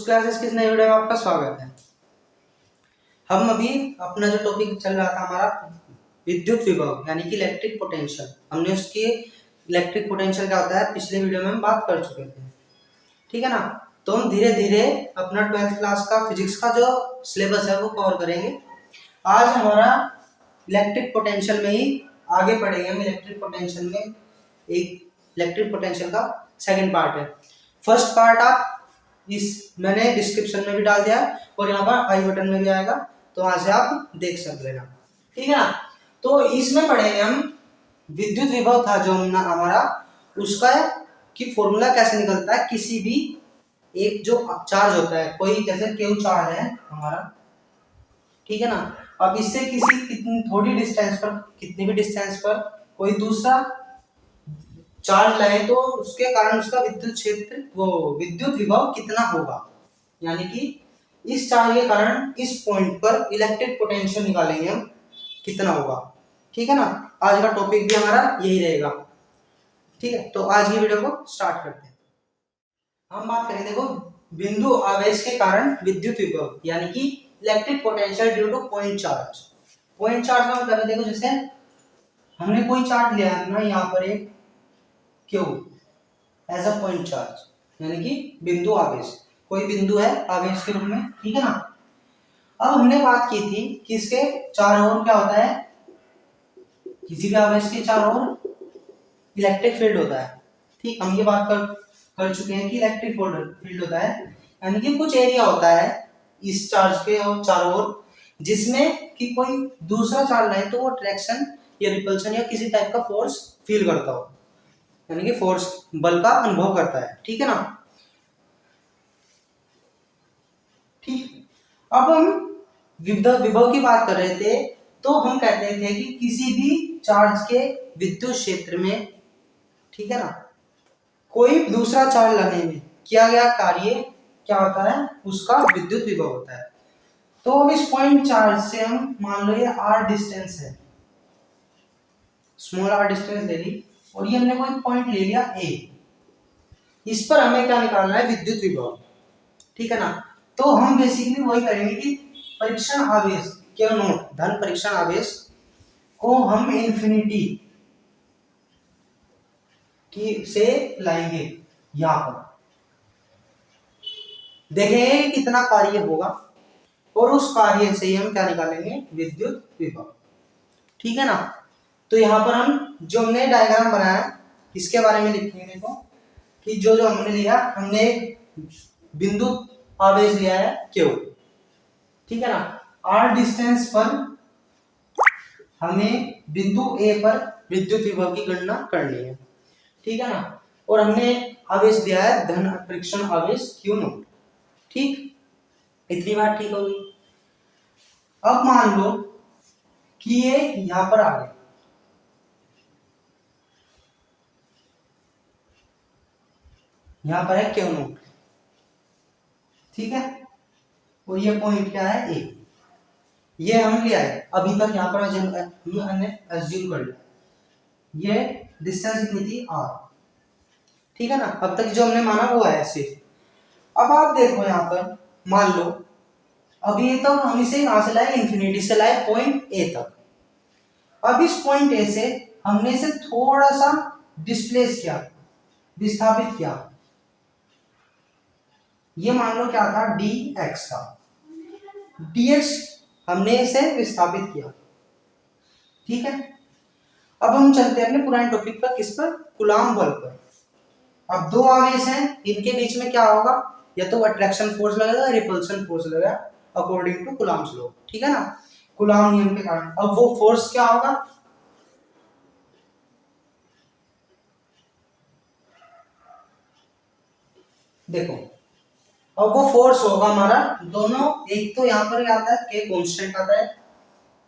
Classes किस नए video में आपका स्वागत है। हम अभी अपना जो टॉपिक चल रहा था हमारा विद्युत विभव यानी कि इलेक्ट्रिक पोटेंशियल, हमने उसकी इलेक्ट्रिक पोटेंशियल क्या होता है पिछले वीडियो में हम बात कर चुके थे, ठीक है ना। तो हम धीरे धीरे अपना 12th क्लास का फिजिक्स का जो सिलेबस है वो कवर करेंगे। आज हमारा इलेक्ट्रिक पोटेंशियल में ही आगे पढ़ेंगे हम। इलेक्ट्रिक पोटेंशियल में एक इलेक्ट्रिक पोटेंशियल का सेकंड पार्ट है। फर्स्ट पार्ट आप मैंने डिस्क्रिप्शन में भी डाल दिया है और यहाँ पर आई बटन में भी आएगा, तो वहां से आप देख सकते हैं, ठीक है ना। तो इसमें पढ़ेंगे हम विद्युत विभव था जो हमारा, उसका कि फॉर्मूला कैसे निकलता है किसी भी एक जो चार्ज होता है, कोई जैसे क्यू चार्ज है हमारा, ठीक है ना। अब इससे कितनी थोड़ी डिस्टेंस पर, कितनी भी डिस्टेंस पर कोई दूसरा चार्ज लाए तो उसके कारण उसका विद्युत क्षेत्र वो विद्युत विभव कितना होगा, यानी कि इस चार्ज के कारण इस पॉइंट पर इलेक्ट्रिक पोटेंशियल निकालेंगे हम कितना होगा, ठीक है ना। आज का टॉपिक भी हमारा यही रहेगा, ठीक है। तो आज की वीडियो को स्टार्ट करते हैं। हम बात करें देखो बिंदु आवेश के कारण विद्युत विभव यानी कि electric potential due two point charge. Point charge का मतलब है देखो जैसे हमने कोई चार्ज लिया है ना, यहाँ पर एक q as a point charge यानी कि बिंदु आवेश, कोई बिंदु है आवेश के रूप में, ठीक है ना। अब हमने बात की थी कि इसके चारों ओर क्या होता है, किसी भी आवेश के चारों ओर इलेक्ट्रिक फील्ड होता है, ठीक। हम ये बात कर चुके हैं कि इलेक्ट्रिक फील्ड होता है यानी कि कुछ एरिया होता है इस चार्ज के और चारों ओर जिसमें कि कोई दूसरा चार्ज लाए तो वो अट्रैक्शन या रिपल्शन या किसी टाइप का फोर्स फील करता हो, यानी कि फोर्स बल का अनुभव करता है, ठीक है ना। ठीक, अब हम विभव की बात कर रहे थे तो हम कहते थे कि किसी भी चार्ज के विद्युत क्षेत्र में, ठीक है ना, कोई दूसरा चार्ज लाने में किया गया कार्य क्या होता है, उसका विद्युत विभव होता है। तो अब इस पॉइंट चार्ज से हम मान लो ये r डिस्टेंस है, स्मॉल r डिस्टेंस ले ली और ये हमने कोई पॉइंट ले लिया a, इस पर हमें क्या निकालना है, विद्युत विभव, ठीक है ना। तो हम बेसिकली वही करेंगे कि परीक्षण आवेश क्या नोट धन परीक्षण आवेश को हम इंफिनिटी की से लाएंगे, यहां पर देखेंगे कितना कार्य होगा और उस कार्य से ही हम क्या निकालेंगे, विद्युत विभव, ठीक है ना। तो यहाँ पर हम जो हमने डायग्राम बनाया इसके बारे में लिखेंगे। देखो कि जो हमने लिया, हमने एक बिंदु आवेश लिया है क्यू, ठीक है ना। r डिस्टेंस पर हमें बिंदु A पर विद्युत विभव की गणना करनी है, ठीक है ना। और हमने आवेश दिया है धन परीक्षण आवेश Q नोट, ठीक। इतनी बात ठीक होगी। अब मान लो कि ये यहां पर आ गए, यहां पर है Q नोट, ठीक है। और ये पॉइंट क्या है A, ये हम लिया है अभी तक, यहाँ पर हमने अज्यूम कर लिया ये डिस्टेंस कितनी थी r, ठीक है ना। अब तक जो हमने माना वो है सिर्फ। अब आप देखो यहाँ पर मान लो अभी ये तो हम इसे यहां से लाए, इंफिनिटी से लाए पॉइंट A तक। अब इस पॉइंट A से हमने इसे थोड़ा सा डिस्प्लेस किया, विस्थापित किया, ये मान लो क्या था dx था, dx हमने इसे विस्थापित किया, ठीक है। अब हम चलते हैं अपने पुराने टॉपिक पर, किस पर, कूलाम बल पर। अब दो आवेश हैं, इनके बीच में क्या होगा, या तो अट्रैक्शन फोर्स लगेगा, रिपल्शन फोर्स लगेगा अकॉर्डिंग टू कूलाम्स लॉ, ठीक है ना, कूलाम नियम के कारण। अब वो फोर्स क्या होगा, देखो अब वो फोर्स होगा हमारा दोनों, एक तो यहाँ पर आता है के कांस्टेंट आता है,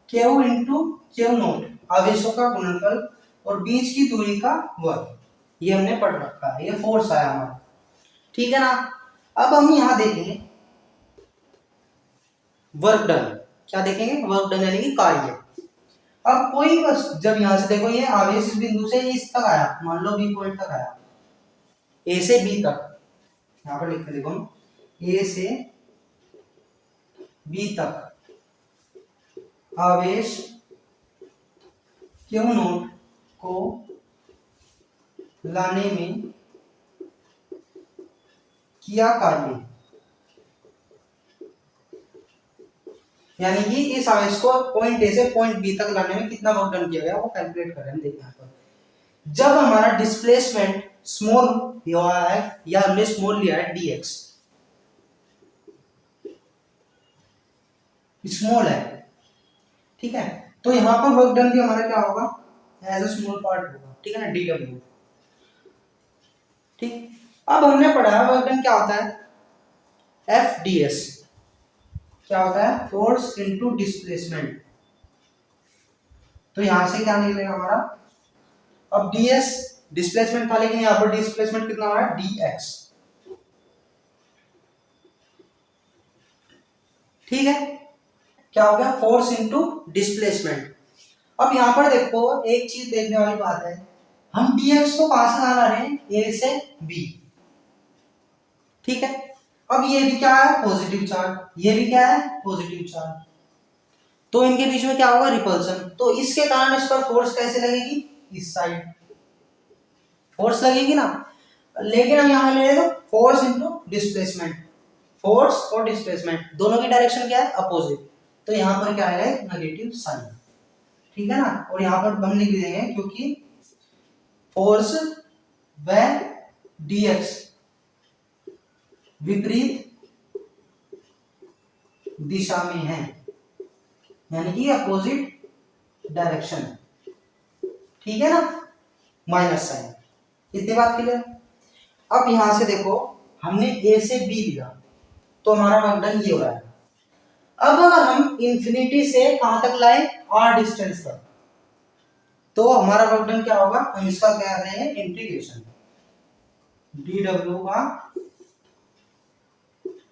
Q इंटू Q नोट आवेशों का गुणनफल और बीच की दूरी का वर्ग, ये हमने पढ़ रखा है, ये फोर्स आया हमारा, ठीक है ना। अब हम यहाँ देखेंगे वर्क डन, क्या देखेंगे, वर्क डन यानी कि कार्य। अब कोई बस जब यहाँ से देखो ये आवेश इस बिंदु से इस तक आया, मान लो B पॉइंट तक आया, A से B तक, यहाँ पर लिख के देखो ए से बी तक आवेश क्यू नोट को लाने में किया कार्य, यानी कि इस आवेश को पॉइंट ए से पॉइंट बी तक लाने में कितना वर्क डन किया गया वो कैलकुलेट कर रहे हैं। देखिए यहाँ पर जब हमारा डिस्प्लेसमेंट स्मॉल हुआ है या हमने स्मॉल लिया है dx स्मॉल है, ठीक है, तो यहाँ पर वर्क डन भी हमारा क्या होगा एज अ स्मॉल पार्ट होगा, ठीक है ना, dw। ठीक, अब हमने पढ़ा है वर्क डन क्या होता है fds, क्या होता है फोर्स इनटू डिस्प्लेसमेंट। तो यहां से क्या निकलेगा हमारा, अब ds डिस्प्लेसमेंट था लेकिन यहां पर डिस्प्लेसमेंट कितना हो रहा है dx, ठीक है, क्या हो गया फोर्स इनटू डिस्प्लेसमेंट। अब यहां पर देखो एक चीज देखने वाली बात है, हम dx को कहां से ला रहे हैं a से b, ठीक है, अब ये भी क्या है पॉजिटिव चार्ज, ये भी क्या है पॉजिटिव चार्ज, तो इनके बीच में क्या होगा रिपल्सन, तो इसके कारण इस पर फोर्स कैसे लगेगी, इस साइड फोर्स लगेगी ना, लेकिन हम यहां ले रहे हैं फोर्स इनटू डिस्प्लेसमेंट, फोर्स और डिस्प्लेसमेंट दोनों की डायरेक्शन क्या है अपोजिट, तो यहां पर क्या आएगा नेगेटिव साइन, ठीक है ना, और यहां पर हम लिख देंगे क्योंकि फोर्स व dx विपरीत दिशा में है, यानी कि अपोजिट डायरेक्शन, ठीक है ना, माइनस साइन, इतनी बात क्लियर। अब यहां से देखो हमने ए से बी लिया तो हमारा वर्क डन ये हो रहा है। अब अगर हम इंफिनिटी से कहां तक लाए आर डिस्टेंस तक, तो हमारा वर्क डन क्या होगा, हम इसका क्या कर रहे हैं इंटीग्रेशन dw का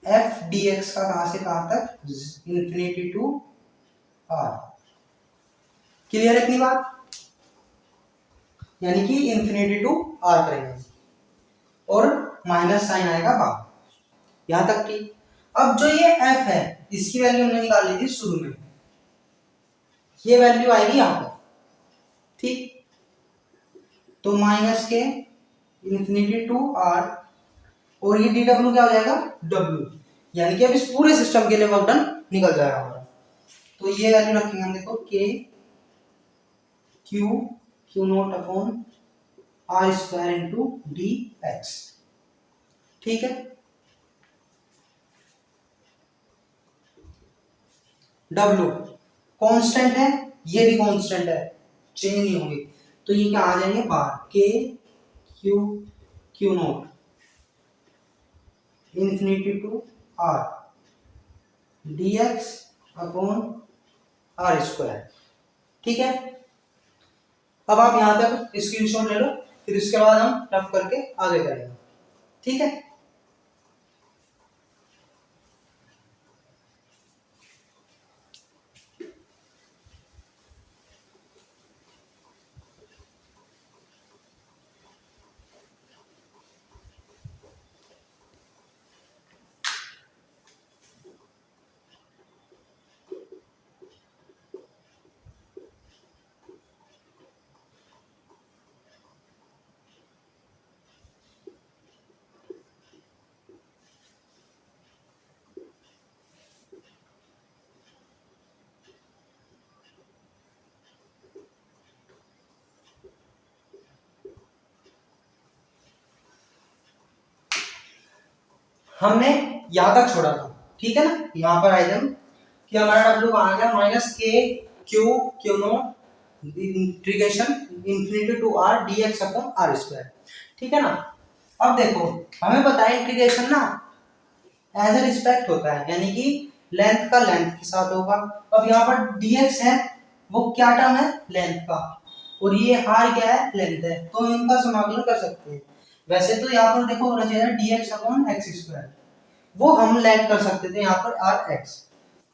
f dx का कहां से कहां तक इंफिनिटी टू आर, क्लियर इतनी बात, यानी कि इंफिनिटी टू आर करेंगे और माइनस साइन आएगा बाहर, यहां तक ठीक। अब जो ये f है इसकी वैल्यू हमने निकाल ली थी शुरू में, ये वैल्यू आएगी यहां पर, ठीक, तो माइनस के इंफिनिटी टू आर और ये dw क्या हो जाएगा w, यानी कि अब इस पूरे सिस्टम के लिए वर्क डन निकल जाएगा हमारा, तो ये वैल्यू रखेंगे हम देखो k q not upon r square into dx, ठीक है, w कांस्टेंट है, ये भी कांस्टेंट है, चेंज नहीं होंगे, तो ये क्या आ जाएंगे बाहर, k q not infinity to r dx upon r square, ठीक है। अब आप यहां तक स्क्रीनशॉट ले लो, फिर इसके बाद हम रफ करके आगे करेंगे, ठीक है। हमने यहां तक छोड़ा था, ठीक है ना, यहां पर आए हम कि हमारा w कहां गया minus k q not integration infinity to r dx upon r square, ठीक है ना। अब देखो हमें पता है इंटीग्रेशन ना एज ए रिस्पेक्ट होता है, यानी कि लेंथ का लेंथ के साथ होगा। अब यहाँ पर dx है वो क्या टर्म है लेंथ का, और ये r क्या है लेंथ है, तो इनका समाकलन कर सकते हैं। वैसे तो यहाँ पर देखो होना चाहिए dx अपॉन एक्स स्क्वायर, वो हम लैग कर सकते थे यहाँ पर rx,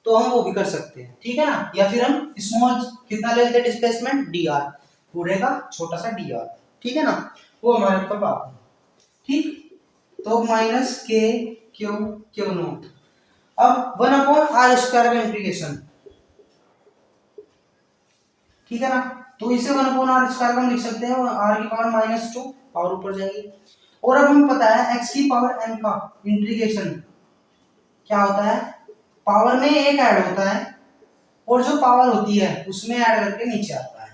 तो हम वो भी कर सकते हैं, ठीक है ना, या फिर हम स्मॉल कितना ले लेते हैं डिस्प्लेसमेंट dr, पूरे का छोटा सा dr, ठीक है ना, वो हमारे ऊपर बात है, ठीक। तो minus k Q Q not. अब 1/r² का इंटीग्रेशन, ठीक है ना, तो इसे 1/r² का हम लिख सकते हैं r⁻², पावर ऊपर जाएगी। और अब हमें पता है x⁻n का इंटीग्रेशन क्या होता है, पावर में एक ऐड होता है और जो पावर होती है उसमें ऐड करके नीचे आता है।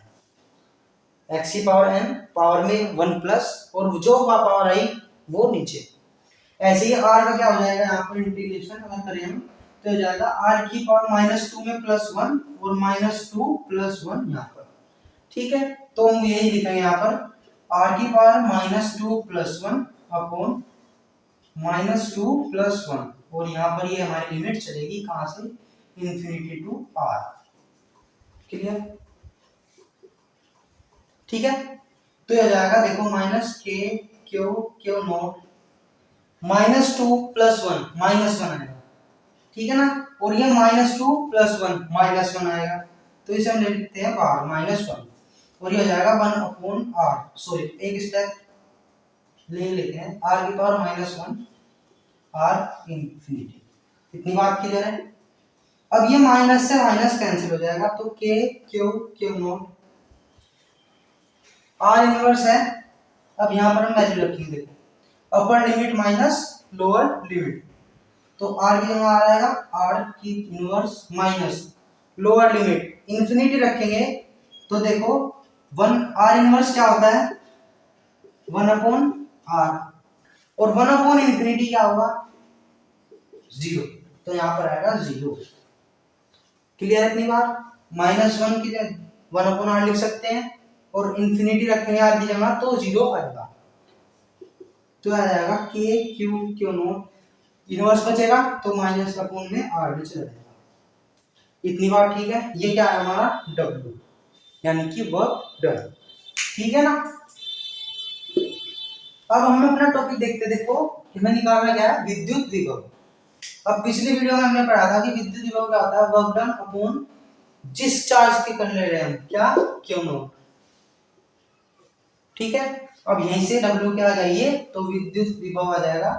x⁻n पावर में 1 प्लस और जो पावर आई वो नीचे। ऐसे ही r का क्या हो जाएगा यहाँ पर इंटीग्रेशन अगर करें हम तो हो जाएगा r⁻2 में +1 और -2 +1 यहाँ पर, ठीक है। तो हम यही लिखेंगे यहाँ पर r⁻2 +1 अपॉन -2 +1 और यहाँ पर ये हमारी लिमिट चलेगी कहाँ से, इंफिनिटी टू r। क्लियर, ठीक है। तो ये हो जाएगा देखो -k⁻q⁻⁻, -2 +1 -1 आएगा, ठीक है ना, और ये -2 +1 -1 आएगा, तो इसे हम लिखते हैं बाहर -1 और ये हो जाएगा 1/r। सॉरी एक स्टेप ले लेते हैं, r⁻1 r इंफिनिटी। इतनी बात क्लियर है। अब ये माइनस से माइनस कैंसिल हो जाएगा, तो k⁻q⁻, r इनवर्स है। अब यहाँ पर हम वैल्यू रखेंगे, देखो upper limit minus lower limit, तो r की जगह आ जाएगा r की inverse minus lower limit infinity रखेंगे, तो देखो 1 r इनवर्स क्या होता है 1/r और 1/इंफिनिटी क्या होगा 0, तो यहाँ पर आएगा 0। क्लियर है इतनी बात। -1 की जगह 1/r लिख सकते हैं और इंफिनिटी रखेंगे r की जगह तो 0 आएगा, तो आ जाएगा k⁻q⁻, इनवर्स बचेगा तो माइनस अपॉन में r में चला जाएगा। इतनी बात ठीक है। ये क्या है हमारा w, यानी कि वर्क डन, ठीक है ना। अब हम अपना टॉपिक देखते, देखो हमें निकालना क्या है विद्युत विभव। अब पिछली वीडियो में हमने पढ़ा था कि विद्युत विभव क्या होता है, वर्क डन अपॉन जिस चार्ज के कर ले रहे हैं हम क्या q0, ठीक है। अब यहीं से w क्या आ जाइए तो विद्युत विभव आ जाएगा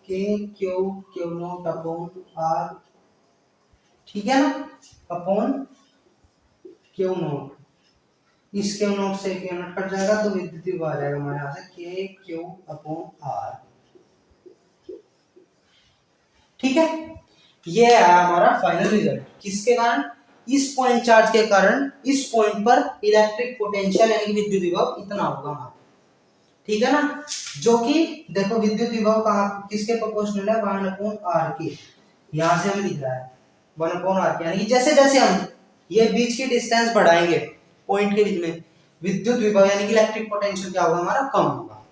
k⁻q⁻0 अपॉन r, ठीक है ना, अपॉन q0। इस q0 से q0 कट जाएगा तो विद्युत विभव आ जाएगा हमारे यहाँ से k⁻r, ठीक है। ये है हमारा फाइनल रिजल्ट, किसके कारण, इस पॉइंट चार्ज के कारण इस पॉइंट पर इलेक्ट्रिक पोटेंशियल यानी विद्युत विभव इतना होगा हमारा, ठीक है ना। जो कि देखो विद्युत विभव कहाँ किसके प्रोपोर्शनल है 1/r के, यहाँ से हमें दिख रहा है 1/r के, यानी कि जैसे जैसे हम ये बीच की डिस्टेंस बढ़ाएंगे पॉइंट के बीच में विद्युत विभव यानी कि इलेक्ट्रिक पोटेंशियल क्या होगा हमारा कम होगा।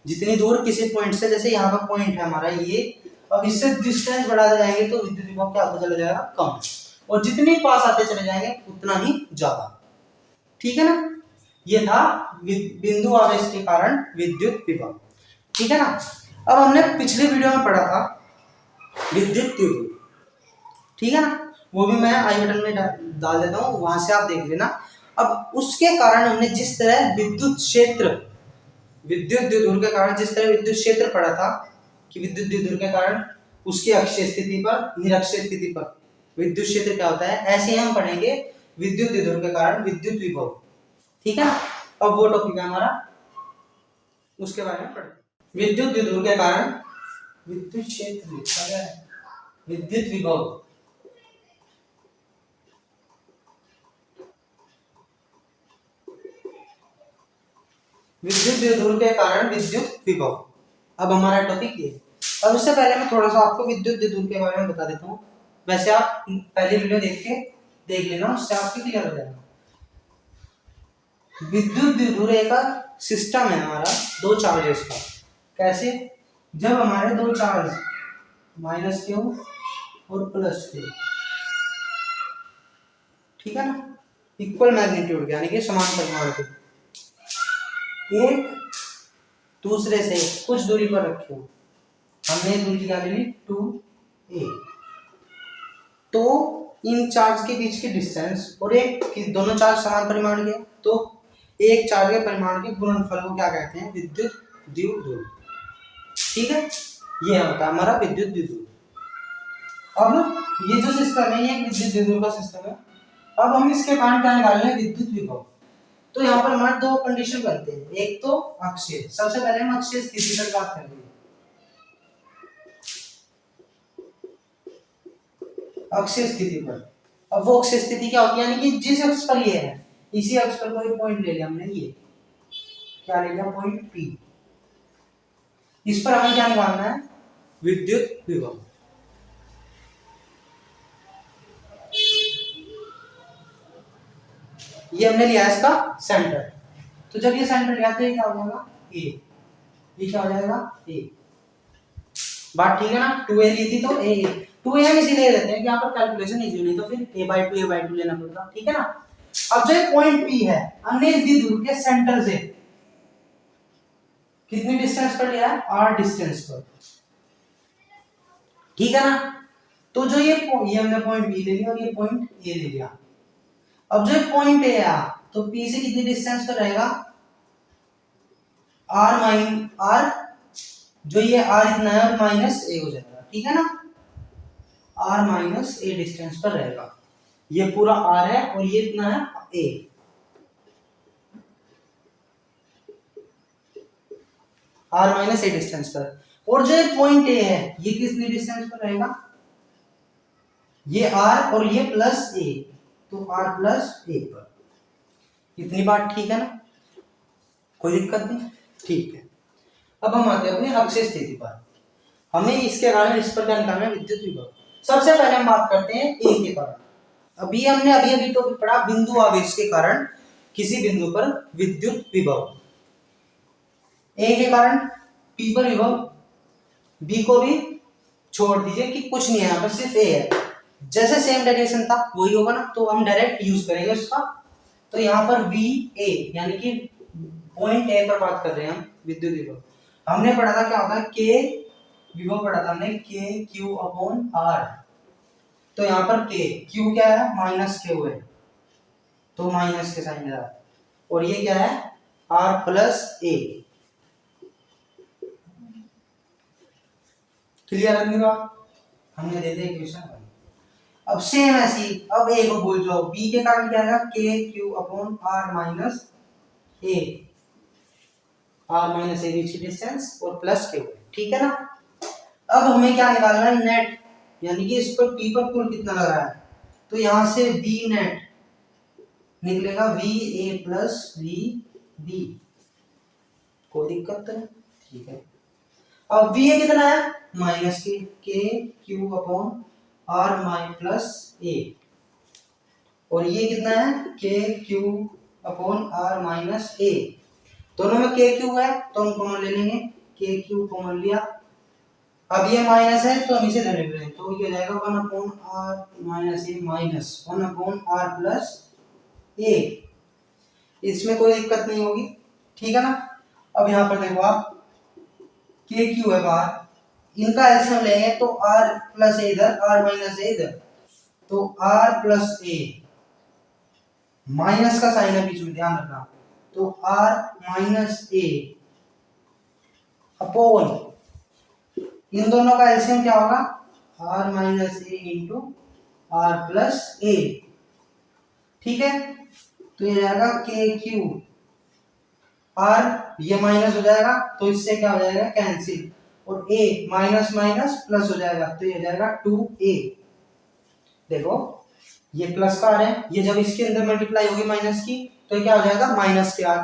जितनी दूर किसी पॉइंट से, जैसे यहाँ पर पॉइंट है हमारा ये, अब इससे डिस्टेंस बढ़ाते जाएंगे तो विद्युत विभव क्या होता चला जाएगा कम, और जितनी पास आते चले जाएंगे उतना ही ज्यादा, ठीक है ना। ये था बिंदु आवेश के कारण विद्युत विभव, ठीक है ना। अब हमने पिछली वीडियो में पढ़ा था विद्युत द्विध्रुव, ठीक है ना, वो भी मैं आई बटन में डाल देता हूँ, वहां से आप देख लेना। अब उसके कारण हमने जिस तरह विद्युत क्षेत्र, विद्युत द्विध्रुव के कारण जिस तरह विद्युत क्षेत्र पढ़ा था कि विद्युत द्विध्रुव के कारण उसकी अक्षीय स्थिति पर निरक्षीय स्थिति पर विद्युत क्षेत्र क्या होता है, ऐसे ही हम पढ़ेंगे विद्युत द्विध्रुव के कारण विद्युत विभव, ठीक है ना। अब वो टॉपिक है हमारा, उसके बारे में पढ़ते हैं। विद्युत द्विध्रुव के कारण विद्युत क्षेत्र लिखा गया है, विद्युत विभव, विद्युत द्विध्रुव के कारण विद्युत विभव। अब हमारा टॉपिक ये। अब उससे पहले मैं थोड़ा सा आपको विद्युत द्विध्रुव के बारे में बता देता हूँ, वैसे आप पहली वीडियो देख लेना, उससे आपको क्लियर हो जाएगा। विद्युत द्विध्रुव एक सिस्टम है हमारा दो चार्जेस का। कैसे, जब हमारे दो चार्ज -q और +q, ठीक है ना, इक्वल मैग्नीट्यूड यानी कि समान परिमाण के, एक दूसरे से कुछ दूरी पर रखे हो, हमने दूरी क्या ले ली 2a, तो इन चार्ज के बीच की डिस्टेंस और एक दोनों चार्ज समान परिमाण के, तो एक चार्ज के परिमाण के गुणनफल को क्या कहते हैं विद्युत द्विध्रुव, ठीक है। ये होता है हमारा विद्युत द्विध्रुव। अब ये जो सिस्टम है ये विद्युत द्विध्रुव का सिस्टम है। अब हम इसके कारण क्या निकालने हैं, विद्युत विभव। तो यहाँ पर हमारे दो कंडीशन बनते हैं, एक तो अक्षीय, सबसे पहले हम अक्षीय स्थिति पर बात करेंगे। अक्षीय स्थिति पर, अब वो अक्षीय स्थिति क्या होती है, यानी कि जिस अक्ष पर ये है इसी अक्ष पर कोई पॉइंट ले लिया हमने, ये क्या ले लिया, पॉइंट P। इस पर हमें क्या निकालना है, विद्युत विभव। ये हमने लिया इसका सेंटर, तो जब ये सेंटर लिया तो ये क्या हो जाएगा, A। ये क्या हो जाएगा, A। बात ठीक है ना, 2A ली थी तो A 2A हम इसीलिए लेते हैं कि यहाँ पर कैलकुलेशन इजी, नहीं तो फिर A/2 लेना पड़ता, ठीक है ना। अब जो पॉइंट P है हमने इस द्विध्रुव के सेंटर से कितनी डिस्टेंस पर लिया है, R डिस्टेंस पर, ठीक है ना। तो जो ये हमने पॉइंट B ले लिया और ये पॉइंट A ले लिया। अब जो पॉइंट A है तो P से कितनी डिस्टेंस पर रहेगा, R जो ये R इतना है और माइनस A हो जाएगा, ठीक है ना। R माइनस A डिस्टेंस पर रहेगा, ये पूरा R है और ये इतना है A। R minus A distance पर, और जो पॉइंट A है ये कितनी डिस्टेंस पर रहेगा, ये R और ये प्लस A, तो R प्लस A पर। इतनी बात ठीक है ना, कोई दिक्कत नहीं, ठीक है। अब हम आते हैं अपनी अक्षीय स्थिति पर, हमें इसके कारण इस पर क्या निकालना है, विद्युत विभव। सबसे पहले हम बात करते हैं A के कारण। अभी हमने अभी टॉपिक पढ़ा बिंदु आवेश के कारण किसी बिंदु पर विद्युत विभव। A के कारण P पर विभव, B को भी छोड़ दीजिए कि कुछ नहीं है यहाँ पर, सिर्फ A है। जैसे सेम डेरिवेशन था वही होगा ना, तो हम डायरेक्ट यूज करेंगे उसका। तो यहाँ पर VA यानी कि पॉइंट A पर बात कर रहे हैं हम, विद्युत विभव। हमने पढ़ा था क्या होता है, K विभव पढ़ा था हमने, KQ/R। तो यहाँ पर Q क्या है, माइनस Q है, तो माइनस के साइन है, और ये क्या है, R प्लस A। क्लियर है बात, हमने दे दिया इक्वेशन। अब सेम ऐसी, अब A को भूल जाओ, B के कारण क्या है, KQ/R minus A, R minus A बीच की डिस्टेंस और प्लस Q, ठीक है ना। अब हमें क्या निकालना है, नेट, यानी कि इस पर P पर कुल कितना लग रहा है, तो यहां से V नेट निकलेगा VA प्लस VB, कोई दिक्कत नहीं, ठीक है। अब VA कितना है, minus KQ/R my plus A, और ये कितना है, KQ/R माइनस A। दोनों में KQ है तो हम कॉमन ले लेंगे, KQ कॉमन लिया। अब ये माइनस है तो हम इसे ले लेंगे, तो ये हो जाएगा 1/R minus A minus 1/R plus A। इसमें कोई दिक्कत नहीं होगी, ठीक है ना। अब यहाँ पर देखो आप, KQ है बाहर, इनका एलसीएम लेंगे तो R प्लस A इधर, R माइनस A इधर, तो R प्लस A, माइनस का साइन है बीच में, ध्यान रखना, तो R माइनस A अपॉन, इन दोनों का एलसीएम क्या होगा, R minus A into R plus A, ठीक है। तो ये जाएगा KQ, R ये माइनस हो जाएगा तो इससे क्या हो जाएगा, कैंसिल, और A माइनस माइनस प्लस हो जाएगा तो ये हो जाएगा 2A। देखो ये प्लस का R है, ये जब इसके अंदर मल्टीप्लाई होगी माइनस की तो ये क्या हो जाएगा, माइनस के R,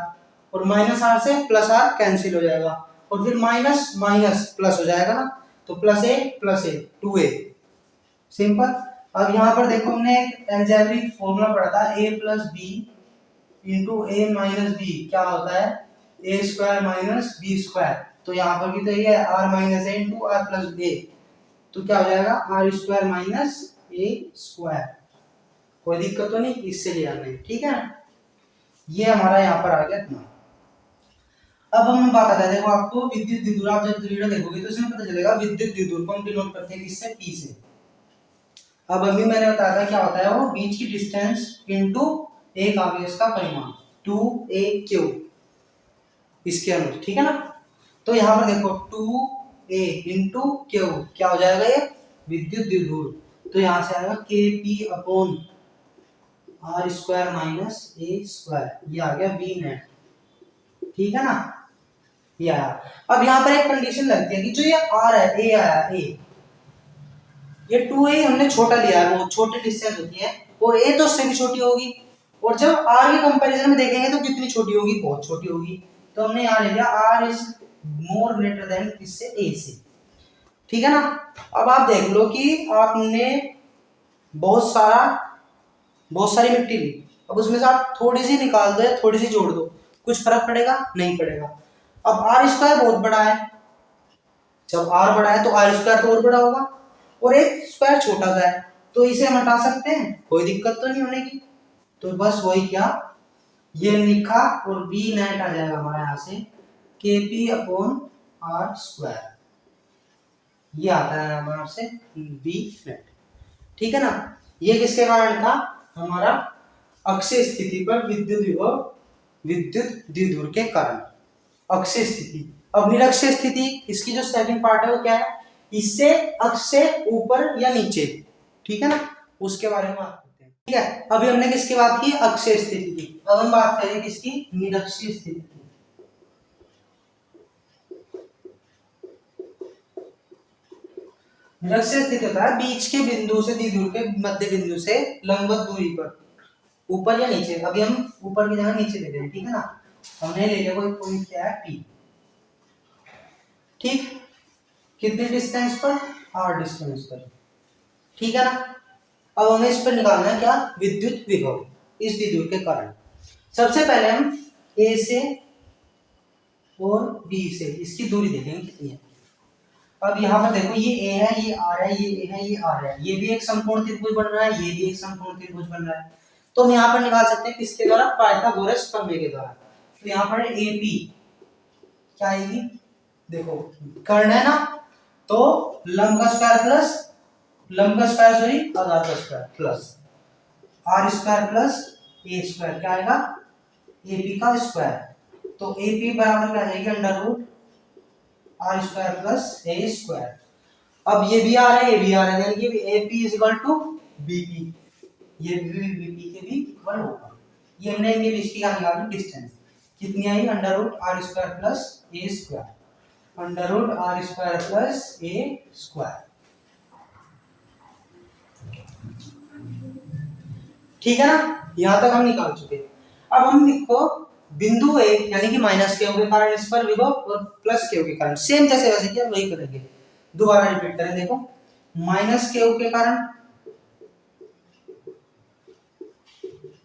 और माइनस R से प्लस R कैंसिल हो जाएगा, और फिर माइनस माइनस प्लस हो जाएगा ना, तो प्लस A 2A, सिंपल। अब यहाँ पर देखो हमने एक अलजेब्रिक फॉर्मूला पढ़ा था, A plus B into A minus B क्या होता है, A square minus B square. तो यहाँ पर भी तो ये है R minus A into R plus A, तो क्या हो जाएगा, R square minus A square. कोई दिक्कत तो नहीं, इससे ले आना है, ठीक है। ये हमारा यहाँ पर आ गया इतना। अब हम बात आता है, देखो आपको विद्युत द्विध्रुव, आप जब रीडर देखोगे तो इसमें पता चलेगा विद्युत द्विध्रुव को हम डिनोट करते हैं किससे, P से। अब अभी मैंने बताया था क्या होता है, वो बीच की डिस्टेंस इनटू एक आवेश का परिमाण 2AQ इसके अनुरूप, ठीक है ना। तो यहाँ पर देखो ए इंटू क्यू, क्या हो जाएगा ये विद्युत द्विध्रुव। तो यहाँ से आएगा k p upon r square minus a square, ये आ गया वी नेट। ठीक है ना, ये आया। अब यहाँ पर एक कंडीशन लगती है कि जो ये आर है, ए आया, ए ये 2a हमने छोटा लिया है, वो छोटे डिस्टेंस होती है, और a तो उससे भी छोटी होगी, और जब r के कंपैरिजन में देखेंगे तो कितनी छोटी होगी, बहुत छोटी होगी। तो हमने यहाँ ले लिया r is more greater than इससे a से। ठीक है ना। अब आप देख लो कि आपने बहुत सारी मिट्टी ली, अब उसमें से आप थोड़ी सी निकाल दो या थोड़ी सी जोड़ दो, कुछ फर्क पड़ेगा? नहीं पड़ेगा। अब r स्क्वायर बहुत बड़ा है, जब r बड़ा है तो r स्क्वायर तो और बड़ा होगा, और एक स्क्वायर छोटा सा है, तो इसे हम हटा सकते हैं, कोई दिक्कत तो नहीं होने की। तो बस वही क्या, ये लिखा और v नेट आ जाएगा हमारा यहाँ से के पी अपॉन आर स्क्वायर, ये आता है हमारे से v नेट। ठीक है ना। ये किसके कारण था, हमारा अक्षीय स्थिति पर विद्युत विभव विद्युत द्विध्रुव के कारण, अक्षीय स्थिति। अब निरक्षीय स्थिति, इसकी जो सेकंड पार्ट है वो क्या है, इससे अक्ष से ऊपर या नीचे। ठीक है ना, उसके बारे में बात करते हैं। ठीक है, अभी हमने किसकी बात की, अक्षीय स्थिति की। अब हम बात करें किसकी, निरक्षीय स्थिति की। निरक्षीय स्थिति होता है बीच के बिंदु से द्विध्रुव के मध्य बिंदु से लंबवत दूरी पर, ऊपर या नीचे। अभी हम ऊपर की जगह नीचे ले रहे हैं। ठीक है ना, हमने ले लिया कोई पॉइंट क्या है P। ठीक, कितने डिस्टेंस पर, r डिस्टेंस पर। ठीक है ना। अब हमें इस पर निकालना है क्या, विद्युत विभव इस द्विध्रुव के कारण। सबसे पहले हम a से और b से इसकी दूरी देखेंगे कितनी है। अब यहाँ पर देखो, ये a है, ये r है, ये a है, ये r है, ये भी एक समकोण त्रिभुज बन रहा है, ये भी एक समकोण त्रिभुज बन रहा है। तो हम यहाँ पर निकाल सकते हैं किसके द्वारा, पाइथागोरस प्रमेय के द्वारा। तो यहाँ पर AP क्या आएगी, देखो कर्ण है ना, तो लंब का स्क्वायर प्लस लंब का स्क्वायर सॉरी आधार का square plus r square plus ए स्क्वायर, क्या आएगा AP का स्क्वायर। तो AP बराबर क्या आ जाएगी, under root are square plus A square. अब ये भी आ रहा है, ये भी आ रहा है, यानी कि AP is equal to BP, ये BP के भी इक्वल होगा। ये हमने ये इसकी क्या निकाली, डिस्टेंस कितनी आई, under root are square plus A square, under root are square plus A square. ठीक है ना, यहां तक हम निकाल चुके। अब हम लिखो बिंदु ए यानी कि माइनस के के कारण इस पर विभव और प्लस के के कारण सेम जैसे वैसे किया वही करेंगे, दोबारा रिपीट करें। देखो माइनस के कारण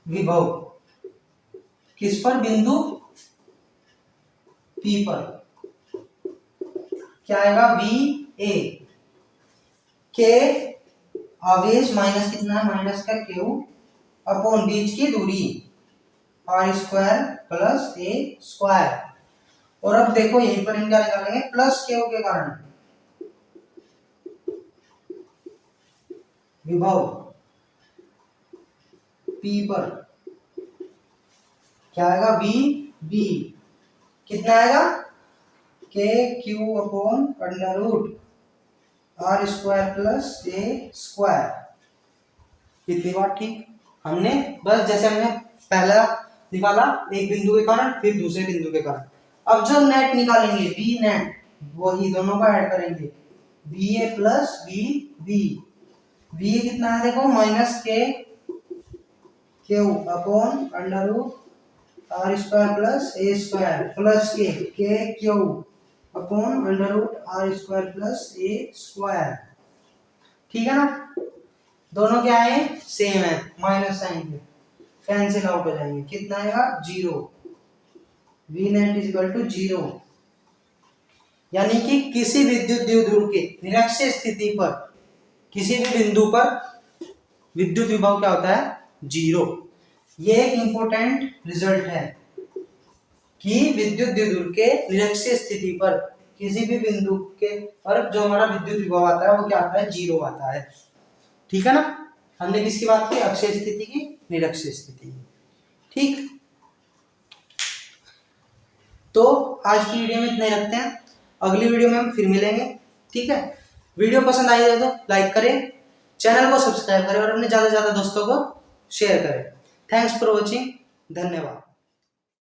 विभव किस पर, बिंदु P पर, क्या आएगा VA, के आवेश माइनस कितना है, माइनस का Q अपॉन बीच की दूरी आर स्क्वायर प्लस ए स्क्वायर। और अब देखो यहीं पर हम क्या निकालेंगे, प्लस Q के कारण विभव P पर क्या आएगा, VB कितना आएगा, k Q upon under root are square plus A square. कितनी बार ठीक, हमने बस जैसे हमने पहला निकाला एक बिंदु के कारण फिर दूसरे बिंदु के कारण। अब जो नेट निकालेंगे बी नेट, वही दोनों का ऐड करेंगे, B A plus B B. B कितना है देखो, minus K Q upon under root are square plus A square plus K Q upon under root are square plus A square. ठीक है ना, दोनों क्या है, सेम है, माइनस साइन के कैंसिल आउट हो जाएंगे, कितना आएगा 0, V net is equal to 0। यानी कि किसी विद्युत द्विध्रुव के निरक्षीय स्थिति पर किसी भी बिंदु पर विद्युत विभव क्या होता है, 0। ये एक इंपॉर्टेंट रिजल्ट है कि विद्युत द्विध्रुव के निरक्षीय स्थिति पर किसी भी बिंदु के पर जो हमारा विद्युत विभव आता है वो क्या आता है, 0 आता है। ठीक है ना, हमने किसकी बात की, अक्षीय स्थिति की, निरक्षीय स्थिति की। ठीक, तो आज की वीडियो में इतना ही रखते हैं। अगली वीडियो में हम फिर मिलेंगे। ठीक है, वीडियो पसंद आई है तो लाइक करें, चैनल को सब्सक्राइब करें और अपने ज़्यादा से ज़्यादा दोस्तों को शेयर करें। थैंक्स फॉर वॉचिंग, धन्यवाद।